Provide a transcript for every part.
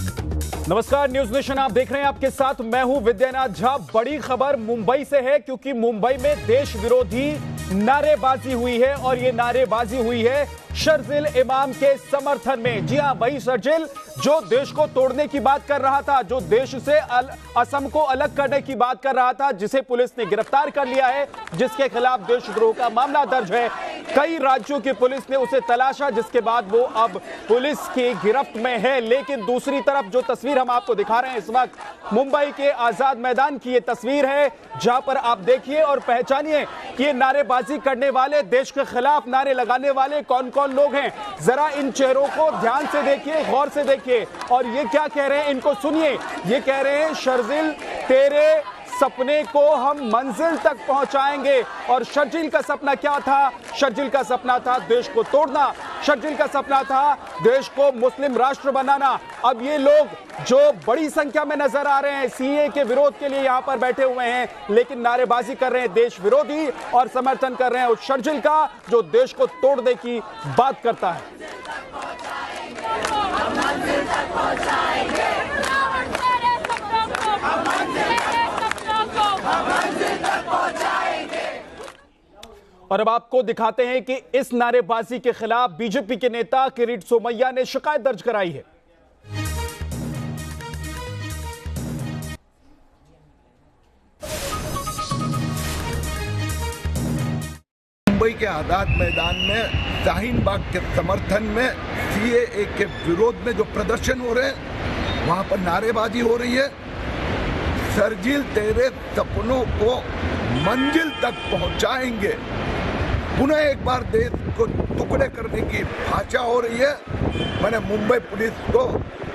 नमस्कार, news nation आप देख रहे हैं। आपके साथ मैं हूं विद्यानाथ झा। बड़ी खबर मुंबई से है, क्योंकि मुंबई में देश विरोधी नारेबाजी हुई है और ये नारेबाजी हुई है शर्जिल इमाम के समर्थन में। जी हां, वही शर्जिल जो देश को तोड़ने की बात कर रहा था, जो देश से असम को अलग करने की बात कर रहा था, जिसे पुलिस ने गिरफ्तार कर लिया है, जिसके खिलाफ देशद्रोह का मामला दर्ज है। कई राज्यों की पुलिस ने उसे तलाशा, जिसके बाद वो अब पुलिस की गिरफ्त में है। लेकिन दूसरी तरफ जो तस्वीर हम आपको दिखा रहे हैं इस वक्त, मुंबई के आजाद मैदान की ये तस्वीर है, जहां पर आप देखिए और पहचानिए कि ये नारेबाजी करने वाले, देश के खिलाफ नारे लगाने वाले कौन कौन लोग हैं। जरा इन चेहरों को ध्यान से देखिए, गौर से देखिए, और ये क्या कह रहे हैं इनको सुनिए। ये कह रहे हैं, शर्जिल तेरे सपने को हम मंजिल तक पहुंचाएंगे। और शर्जिल का सपना क्या था? शर्जिल का सपना था देश को तोड़ना, शर्जिल का सपना था देश को मुस्लिम राष्ट्र बनाना। अब ये लोग जो बड़ी संख्या में नजर आ रहे हैं, सीए के विरोध के लिए यहां पर बैठे हुए हैं, लेकिन नारेबाजी कर रहे हैं देश विरोधी और समर्थन कर रहे हैं उस शर्जिल का जो देश को तोड़ने की बात करता है। और अब आपको दिखाते हैं कि इस नारेबाजी के खिलाफ बीजेपी के नेता किरीट सोमैया ने शिकायत दर्ज कराई है। मुंबई के आजाद मैदान में शाहीन बाग के समर्थन में सीएए के विरोध में जो प्रदर्शन हो रहे हैं, वहां पर नारेबाजी हो रही है। शर्जिल तेरे सपनों को मंजिल तक पहुंचाएंगे। पुनः एक बार देश को टुकड़े करने की भाषा हो रही है। मैंने मुंबई पुलिस को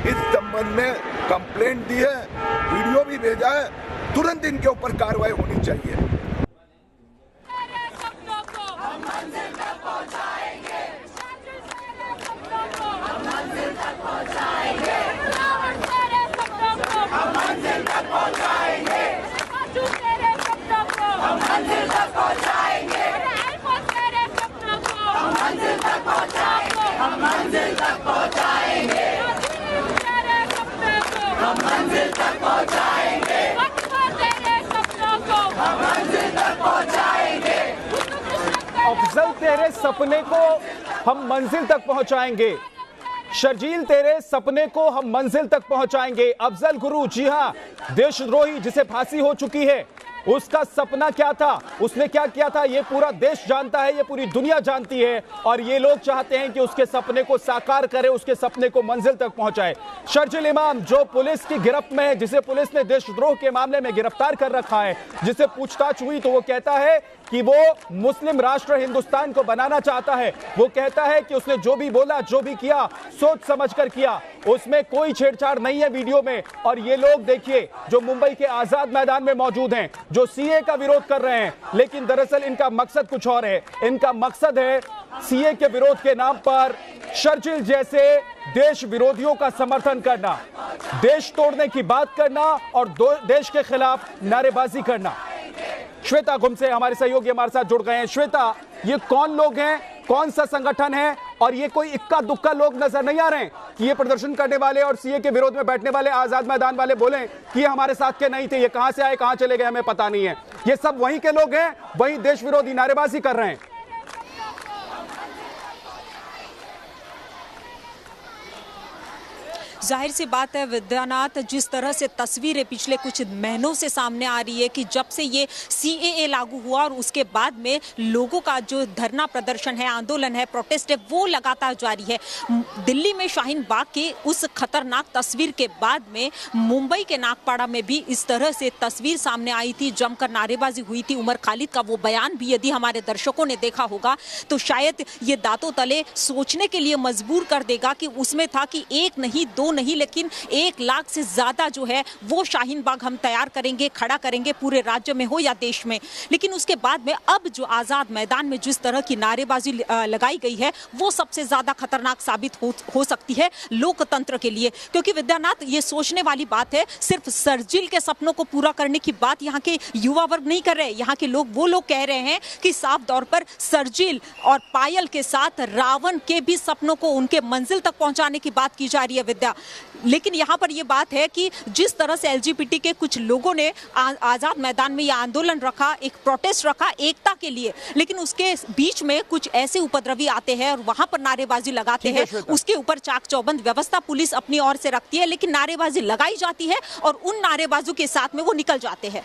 इस संबंध में कंप्लेंट दी है, वीडियो भी भेजा है। तुरंत इनके ऊपर कार्रवाई होनी चाहिए। अफजल तेरे सपने को हम मंजिल तक पहुंचाएंगे। शर्जील तेरे सपने को हम मंजिल तक पहुंचाएंगे। अफजल गुरु, जी हां, देशद्रोही जिसे फांसी हो चुकी है, उसका सपना क्या था, उसने क्या किया था, ये पूरा देश जानता है, ये पूरी दुनिया जानती है। और ये लोग चाहते हैं कि उसके सपने को साकार करे, उसके सपने को मंजिल तक पहुंचाए। शर्जिल इमाम जो पुलिस की गिरफ्त में है, जिसे पुलिस ने देशद्रोह के मामले में गिरफ्तार कर रखा है, जिसे पूछताछ हुई तो वो कहता है कि वो मुस्लिम राष्ट्र हिंदुस्तान को बनाना चाहता है। वो कहता है कि उसने जो भी बोला, जो भी किया, सोच समझकर किया, उसमें कोई छेड़छाड़ नहीं है वीडियो में। और ये लोग देखिए जो मुंबई के आजाद मैदान में मौजूद हैं, जो सीए का विरोध कर रहे हैं, लेकिन दरअसल इनका मकसद कुछ और है। इनका मकसद है सीए के विरोध के नाम पर शर्जिल जैसे देश विरोधियों का समर्थन करना, देश तोड़ने की बात करना और देश के खिलाफ नारेबाजी करना। श्वेता गुमसे हमारे सहयोगी हमारे साथ जुड़ गए हैं। श्वेता, ये कौन लोग हैं, कौन सा संगठन है, और ये कोई इक्का दुक्का लोग नजर नहीं आ रहे हैं कि ये प्रदर्शन करने वाले और सीए के विरोध में बैठने वाले आजाद मैदान वाले बोले कि ये हमारे साथ के नहीं थे, ये कहां से आए, कहां चले गए, हमें पता नहीं है। ये सब वहीं के लोग हैं, वहीं देश विरोधी नारेबाजी कर रहे हैं। जाहिर सी बात है विद्यानाथ, जिस तरह से तस्वीरें पिछले कुछ महीनों से सामने आ रही है कि जब से ये सीएए लागू हुआ और उसके बाद में लोगों का जो धरना प्रदर्शन है, आंदोलन है, प्रोटेस्ट है, वो लगातार जारी है। दिल्ली में शाहीन बाग की उस खतरनाक तस्वीर के बाद में मुंबई के नागपाड़ा में भी इस तरह से तस्वीर सामने आई थी, जमकर नारेबाजी हुई थी। उमर खालिद का वो बयान भी यदि हमारे दर्शकों ने देखा होगा तो शायद ये दांतों तले सोचने के लिए मजबूर कर देगा कि उसमें था कि एक नहीं, दो नहीं, लेकिन 1 लाख से ज्यादा जो है वो शाहीन बाग हम तैयार करेंगे, खड़ा करेंगे, पूरे राज्य में हो या देश में। लेकिन उसके बाद में अब जो आजाद मैदान में जिस तरह की नारेबाजी लगाई गई है वो सबसे ज्यादा खतरनाक साबित हो सकती है लोकतंत्र के लिए। क्योंकि विद्यानाथ, ये सोचने वाली बात है, सिर्फ शर्जिल के सपनों को पूरा करने की बात यहाँ के युवा वर्ग नहीं कर रहे। यहाँ के लोग, वो लोग कह रहे हैं कि साफ तौर पर शर्जिल और पायल के साथ रावण के भी सपनों को उनके मंजिल तक पहुंचाने की बात की जा रही है। विद्या, लेकिन यहाँ पर ये बात है कि जिस तरह से एलजीबीटी के कुछ लोगों ने आजाद मैदान में यह आंदोलन रखा, एक प्रोटेस्ट रखा एकता के लिए, लेकिन उसके बीच में कुछ ऐसे उपद्रवी आते हैं और वहां पर नारेबाजी लगाते हैं। उसके ऊपर चाक चौबंद व्यवस्था पुलिस अपनी ओर से रखती है, लेकिन नारेबाजी लगाई जाती है और उन नारेबाजों के साथ में वो निकल जाते हैं।